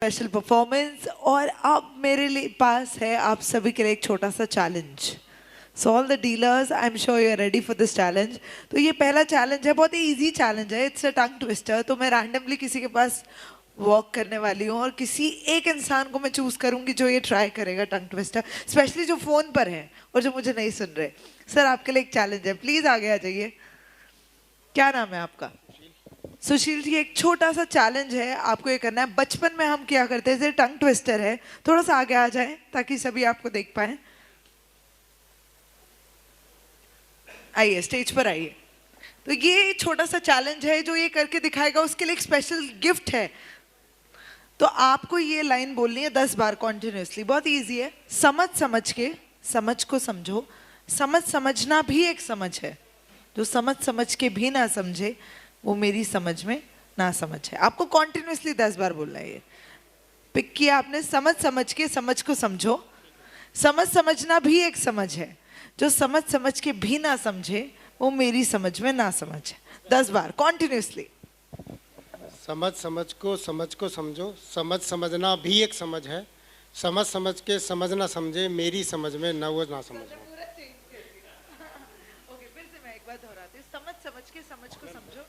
Special performance और अब मेरे लिए पास है आप सभी के लिए एक छोटा सा challenge. So all the dealers, I am sure you are ready for this challenge. तो ये पहला चैलेंज है, बहुत ही इजी चैलेंज है, इट्स अ टंग ट्विस्टर। तो मैं रैंडमली किसी के पास वॉक करने वाली हूँ और किसी एक इंसान को मैं चूज करूंगी जो ये ट्राई करेगा टंग ट्विस्टर, स्पेशली जो फोन पर है और जो मुझे नहीं सुन रहे। सर आपके लिए एक चैलेंज है, प्लीज आगे आ जाइए। क्या नाम है आपका? सुशील जी, एक छोटा सा चैलेंज है, आपको ये करना है। बचपन में हम क्या करते थे, टंग ट्विस्टर है, थोड़ा सा आगे आ जाए ताकि सभी आपको देख पाए। आइए, स्टेज पर आइए। तो ये छोटा सा चैलेंज है, जो ये करके दिखाएगा उसके लिए एक स्पेशल गिफ्ट है। तो आपको ये लाइन बोलनी है 10 बार कॉन्टिन्यूसली, बहुत ईजी है। समझ समझ के समझ को समझो, समझ समझना भी एक समझ है, जो समझ समझ के भी ना समझे वो मेरी समझ में ना समझ है। आपको कॉन्टिन्यूसली 10 बार बोलना है। ये पिक किया आपने, समझ समझ के समझ को समझो, समझ समझना भी एक समझ है, जो समझ समझ के भी ना समझे वो मेरी समझ में ना समझ है। 10 बार कॉन्टिन्यूसली। समझ समझ को समझो, समझ समझना भी एक समझ है, समझ समझ के समझ ना समझे मेरी समझ में ना वो ना समझ। ओके, फिर से मैं एक बार दोहराती हूँ। समझ समझ के समझ को समझो।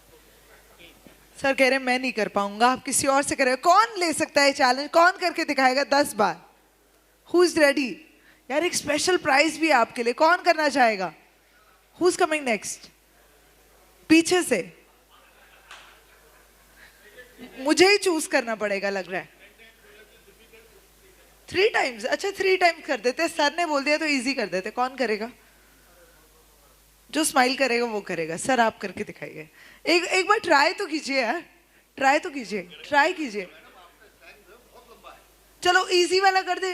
सर कह रहे हैं मैं नहीं कर पाऊंगा, आप किसी और से करें। कौन ले सकता है चैलेंज? कौन करके दिखाएगा 10 बार? Who is ready? यार एक स्पेशल प्राइज भी है आपके लिए, कौन करना चाहेगा? Who is coming next? पीछे से मुझे ही चूज करना पड़ेगा लग रहा है। 3 टाइम्स? अच्छा 3 टाइम्स कर देते, सर ने बोल दिया तो इजी कर देते। कौन करेगा? जो स्माइल करेगा वो करेगा। सर आप करके दिखाइए। एक बार ट्राई तो कीजिए यार, ट्राई तो कीजिए, ट्राई कीजिए। चलो इजी वाला कर दे।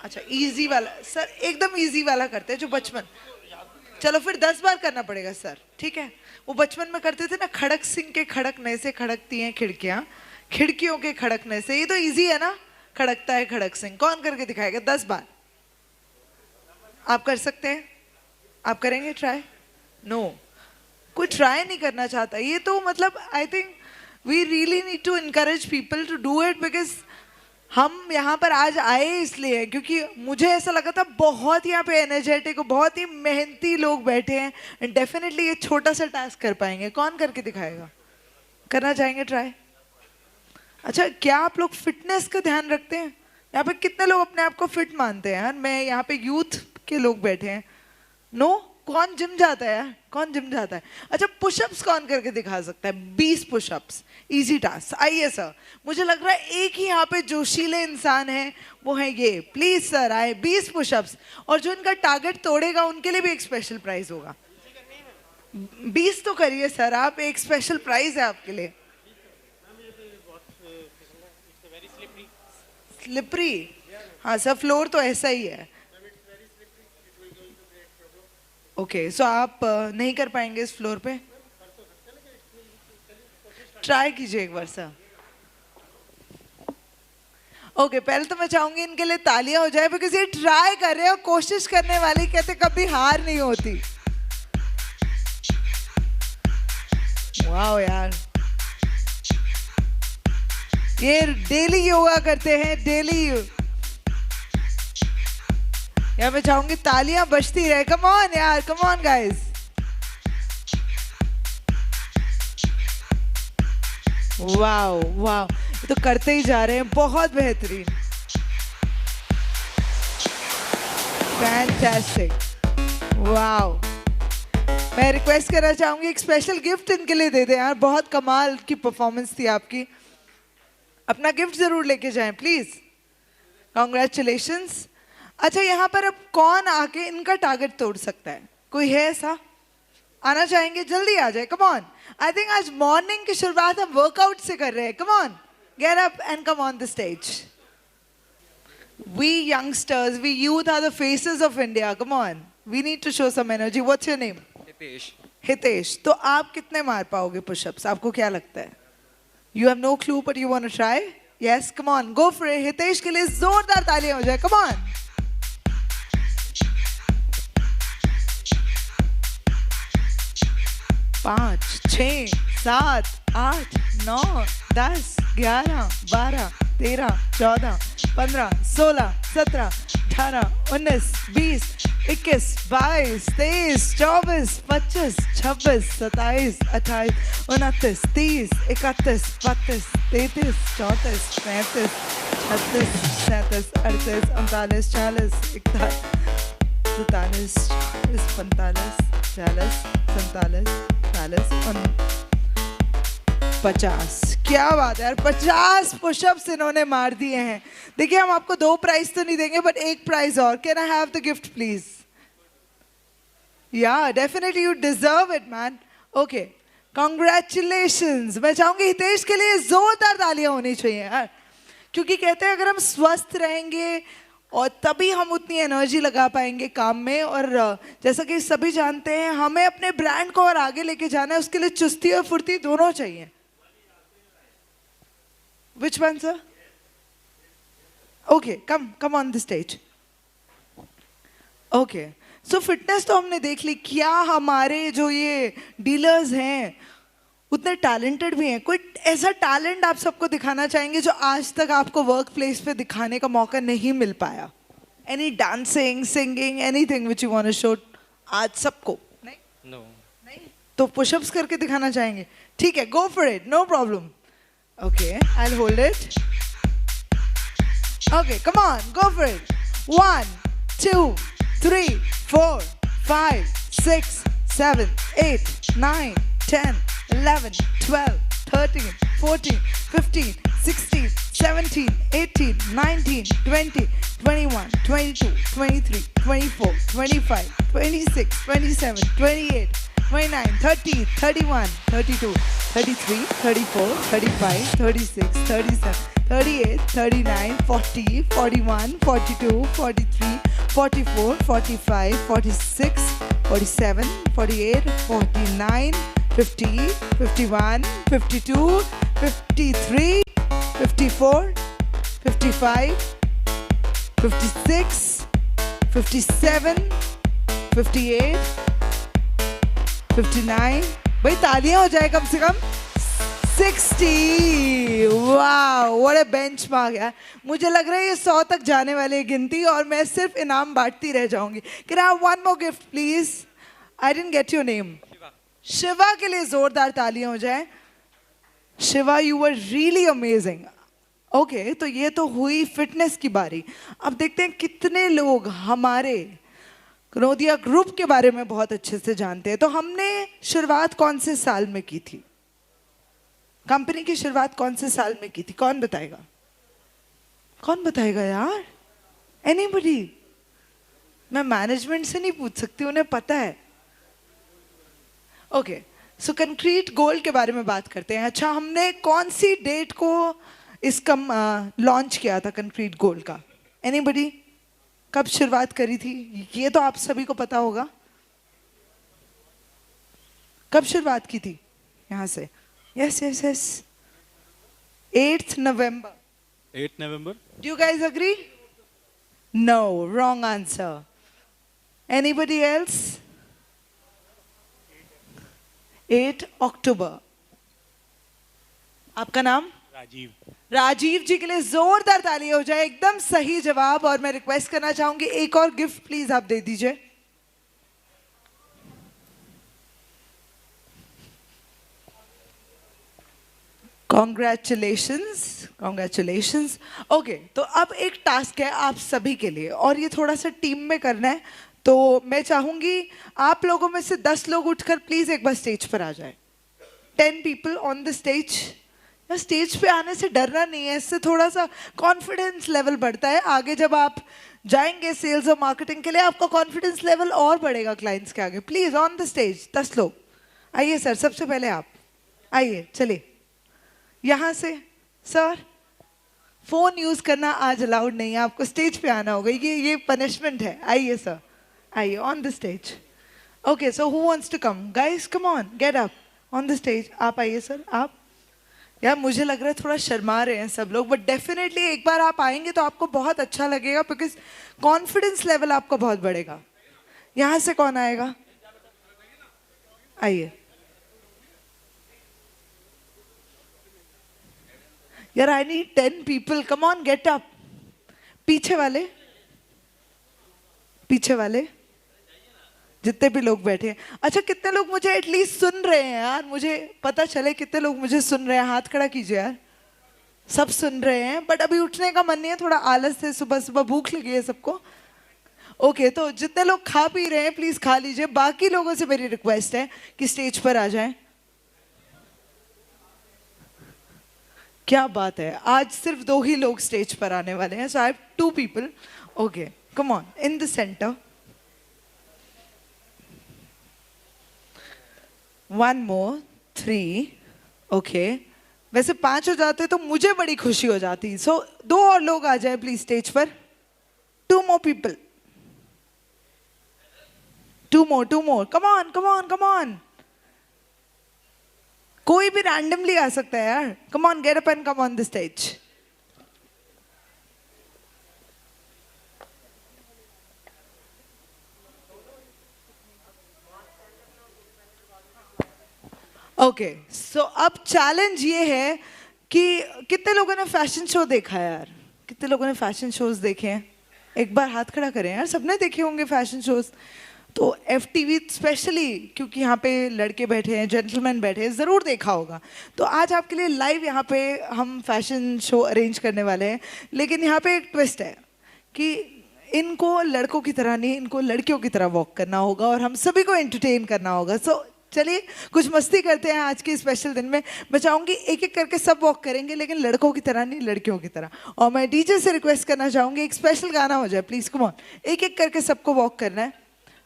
अच्छा इजी वाला, सर एकदम इजी वाला करते हैं जो बचपन। चलो फिर 10 बार करना पड़ेगा सर, ठीक है? वो बचपन में करते थे ना, खड़क सिंह के खड़कने से खड़कती हैं खिड़कियां, खिड़कियों के खड़कने से। ये तो इजी है ना, खड़कता है खड़क सिंह। कौन करके दिखाएगा 10 बार? आप कर सकते हैं? आप करेंगे ट्राई? नो, कोई ट्राई नहीं करना चाहता। ये तो मतलब I think we really need to encourage people to do it, because हम यहाँ पर आज आए इसलिए क्योंकि मुझे ऐसा लगा था बहुत यहाँ पे एनर्जेटिक, बहुत ही मेहनती लोग बैठे हैं एंड डेफिनेटली ये छोटा सा टास्क कर पाएंगे। कौन करके दिखाएगा? करना चाहेंगे ट्राई? अच्छा, क्या आप लोग फिटनेस का ध्यान रखते हैं? यहाँ पे कितने लोग अपने आप को फिट मानते हैं? यार मैं यहाँ पे यूथ के लोग बैठे हैं। नो? कौन जिम जाता है यार? कौन जिम जाता है? अच्छा पुशअप्स कौन करके दिखा सकता है? 20 पुशअप्स, इजी टास्क। आइए सर, मुझे लग रहा है एक ही यहाँ पे जोशीले इंसान है, वो है ये। प्लीज सर आए, 20 पुशअप्स। और जो इनका टारगेट तोड़ेगा उनके लिए भी एक स्पेशल प्राइज होगा। 20 तो करिए सर आप, एक स्पेशल प्राइज है आपके लिए। स्लिपरी? हाँ सर, फ्लोर तो ऐसा ही है। ओके, सो आप नहीं कर पाएंगे इस फ्लोर पे? ट्राई कीजिए एक बार सर। ओके, पहले तो मैं चाहूंगी इनके लिए तालियां हो जाए, बिकॉज ये ट्राई कर रहे हो। कोशिश करने वाली कहते कभी हार नहीं होती। वाह यार, ये डेली योगा करते हैं, डेली। यार मैं चाहूंगी तालियां बजती रहे। कम ऑन यार, come on guys. Wow wow, ये तो करते ही जा रहे हैं, बहुत बेहतरीन, फैंटास्टिक, वाओ। मैं रिक्वेस्ट करना चाहूंगी एक स्पेशल गिफ्ट इनके लिए दे दें यार, बहुत कमाल की परफॉर्मेंस थी आपकी। अपना गिफ्ट जरूर लेके जाएं प्लीज। कॉन्ग्रेचुलेशंस। अच्छा यहाँ पर अब कौन आके इनका टारगेट तोड़ सकता है? कोई है ऐसा? आना चाहेंगे? जल्दी आ जाए, कम ऑन। आई थिंक आज मॉर्निंग की शुरुआत हम वर्कआउट से कर रहे हैं। Come on, get up and come on the stage. We youngsters, we youth are the faces of India. Come on, we need to show some energy. What's your name? Hitesh. Hitesh, तो आप कितने मार पाओगे पुशअप्स? आपको क्या लगता है? You have no clue but you want to try? Yes, come on, go for it. Hitesh के लिए जोरदार तालियां हो जाए। Come on. 5, 6, 7, 8, 9, 10, 11, 12, 13, 14, 15, 16, 17, 18, 19, 20, 21, 22, 23, 24, 25, 26, 27, 28, 29, 30, 31, 32, 33, 34, 35, 36, 37, 38, 39, 40, 41, 47, 45, 40, 47, 40 50। क्या बात है यार, 50 पुशअप्स इन्होंने मार दिए हैं। देखिए हम आपको 2 प्राइज तो नहीं देंगे बट 1 प्राइज और। Can I have the gift please? Yeah definitely you deserve it man. Okay congratulations. मैं चाहूंगी हितेश के लिए जोरदार तालियां होनी चाहिए यार, क्योंकि कहते हैं अगर हम स्वस्थ रहेंगे और तभी हम उतनी एनर्जी लगा पाएंगे काम में। और जैसा कि सभी जानते हैं हमें अपने ब्रांड को और आगे लेके जाना है, उसके लिए चुस्ती और फुर्ती दोनों चाहिए। Which one, sir? Okay, come on the stage. Okay, so fitness तो हमने देख ली। क्या हमारे जो ये डीलर्स हैं उतने टैलेंटेड भी हैं? कोई ऐसा टैलेंट आप सबको दिखाना चाहेंगे जो आज तक आपको वर्क प्लेस पे दिखाने का मौका नहीं मिल पाया? Any dancing, singing, anything which you want to show आज सबको? नहीं? No. नहीं? तो पुशअप्स करके दिखाना चाहेंगे? ठीक है, go for it, no problem. Okay, I'll hold it. Okay, come on, go for it. 1, 2, 3, 4, 5, 6, 7, 8, 9, 10, 11, 12, 13, 14, 15, 16, 17, 18, 19, 20, 21, 22, 23, 24, 25, 26, 27, 28, 29, 30, 31, 32, 33, 34, 35, 36, 37, 38, 39, 40, 41, 42, 43, 44, 45, 46, 47, 48, 49, 50, 51, 52, 53, 54, 55, 56, 57, 58, 59, भाई तालियां हो जाए कम से कम। 60, वाओ व्हाट अ बेंचमार्क यार। मुझे लग रहा है ये 100 तक जाने वाली है गिनती और मैं सिर्फ इनाम बांटती रह जाऊंगी। Can I have one more gift please? I didn't get your name. Shiva के लिए जोरदार तालियां हो जाए। Shiva you were really amazing. Okay तो ये तो हुई फिटनेस की बारी। अब देखते हैं कितने लोग हमारे कनोदिया ग्रुप के बारे में बहुत अच्छे से जानते हैं। तो हमने शुरुआत कौन से साल में की थी? कंपनी की शुरुआत कौन से साल में की थी? कौन बताएगा? कौन बताएगा यार? एनीबडी? मैं मैनेजमेंट से नहीं पूछ सकती, उन्हें पता है। ओके सो कंक्रीट गोल के बारे में बात करते हैं। अच्छा हमने कौन सी डेट को इसका लॉन्च किया था कंक्रीट गोल का? एनीबडी? कब शुरुआत करी थी? ये तो आप सभी को पता होगा। कब शुरुआत की थी यहाँ से? Yes yes yes 8th November. 8 November. Do you guys agree? No, wrong answer. Anybody else? 8 October. आपका नाम? राजीव. राजीव जी के लिए जोरदार ताली हो जाए। एकदम सही जवाब। और मैं रिक्वेस्ट करना चाहूंगी एक और गिफ्ट प्लीज आप दे दीजिए। Congratulations, congratulations. ओके तो अब एक टास्क है आप सभी के लिए और ये थोड़ा सा टीम में करना है। तो मैं चाहूंगी आप लोगों में से 10 लोग उठकर प्लीज एक बार स्टेज पर आ जाए। 10 people on the stage. Stage पे आने से डरना नहीं है, इससे थोड़ा सा कॉन्फिडेंस लेवल बढ़ता है। आगे जब आप जाएंगे सेल्स और मार्केटिंग के लिए आपका कॉन्फिडेंस लेवल और बढ़ेगा क्लाइंट्स के आगे। प्लीज ऑन द स्टेज 10 लोग आइए। सर सबसे पहले आप आइए। चलिए यहाँ से। सर फोन यूज करना आज अलाउड नहीं है, आपको स्टेज पे आना होगा, ये पनिशमेंट है। आइए सर, आइए on the stage. Okay so who wants to come? Guys come on, get up on the stage. आप आइए सर। आप यार मुझे लग रहा है थोड़ा शर्मा रहे हैं सब लोग, बट डेफिनेटली एक बार आप आएंगे तो आपको बहुत अच्छा लगेगा बिकॉज कॉन्फिडेंस लेवल आपका बहुत बढ़ेगा। यहाँ से कौन आएगा? आइए। यार I need 10 people, come on get up. पीछे वाले जितने भी लोग बैठे हैं. अच्छा कितने लोग मुझे एटलीस्ट सुन रहे हैं यार, मुझे पता चले कितने लोग मुझे सुन रहे हैं. हाथ खड़ा कीजिए यार. सब सुन रहे हैं बट अभी उठने का मन नहीं है, थोड़ा आलस है, सुबह सुबह भूख लगी है सबको. ओके तो जितने लोग खा पी रहे हैं प्लीज खा लीजिए. बाकी लोगों से मेरी रिक्वेस्ट है कि स्टेज पर आ जाएं. क्या बात है, आज सिर्फ 2 ही लोग स्टेज पर आने वाले हैं. So I have 2 people. Okay come on in the center. 1 more 3. Okay वैसे 5 हो जाते तो मुझे बड़ी खुशी हो जाती. सो 2 और लोग आ जाए प्लीज स्टेज पर. 2 more people. 2 more. Come on. कोई भी रैंडमली आ सकता है यार. Come on, get up and come on the stage. Okay so अब चैलेंज ये है कि कितने लोगों ने फैशन शो देखा है यार. कितने लोगों ने फैशन शोज देखे हैं? एक बार हाथ खड़ा करें यार. सबने देखे होंगे फैशन शोज. तो FTV स्पेशली क्योंकि यहाँ पे लड़के बैठे हैं, जेंटलमैन बैठे हैं, ज़रूर देखा होगा. तो आज आपके लिए लाइव यहाँ पे हम फैशन शो अरेंज करने वाले हैं. लेकिन यहाँ पे एक ट्विस्ट है कि इनको लड़कों की तरह नहीं, इनको लड़कियों की तरह वॉक करना होगा और हम सभी को एंटरटेन करना होगा. सो चलिए कुछ मस्ती करते हैं आज के स्पेशल दिन में. मैं चाहूँगी एक एक करके सब वॉक करेंगे, लेकिन लड़कों की तरह नहीं, लड़कियों की तरह. और मैं DJ से रिक्वेस्ट करना चाहूँगी एक स्पेशल गाना हो जाए प्लीज़. कम ऑन, एक एक करके सबको वॉक करना है.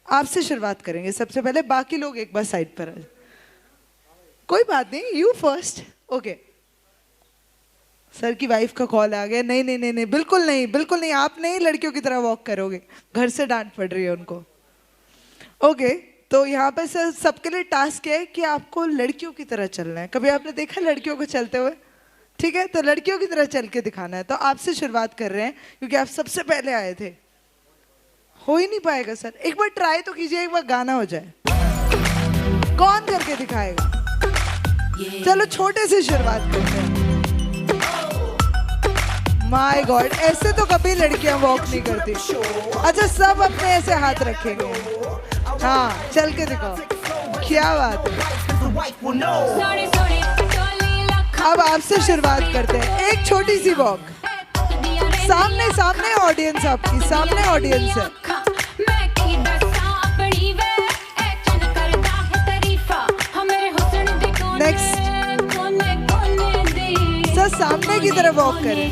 आपसे शुरुआत करेंगे सबसे पहले. बाकी लोग एक बार साइड पर आ जाए. कोई बात नहीं, यू फर्स्ट. ओके सर की वाइफ का कॉल आ गया. नहीं, बिल्कुल नहीं. आप नहीं लड़कियों की तरह वॉक करोगे, घर से डांट पड़ रही है उनको. ओके तो यहाँ पर सर सबके लिए टास्क है कि आपको लड़कियों की तरह चलना है. कभी आपने देखा लड़कियों को चलते हुए? ठीक है तो लड़कियों की तरह चल के दिखाना है. तो आपसे शुरुआत कर रहे हैं क्योंकि आप सबसे पहले आए थे. हो ही नहीं पाएगा सर, एक बार ट्राई तो कीजिए, एक बार गाना हो जाए. कौन करके दिखाएगा? चलो छोटे से शुरुआत करते हैं. माय गॉड, ऐसे तो कभी लड़कियां वॉक नहीं करती. अच्छा सब अपने ऐसे हाथ रखेंगे. हाँ चल के दिखाओ. क्या बात है. अब आपसे शुरुआत करते हैं. एक छोटी सी वॉक. सामने ऑडियंस, आपकी सामने ऑडियंस है. नेक्स्ट सर सामने की तरफ वॉक करें.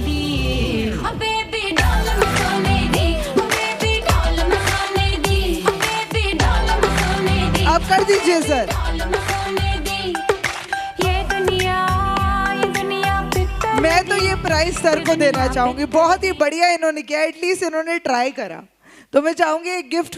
आप कर दीजिए सर. मैं तो ये प्राइज सर को देना चाहूंगी. बहुत ही बढ़िया इन्होंने किया, एटलीस्ट इन्होंने ट्राई करा. तो मैं चाहूंगी एक गिफ्ट हो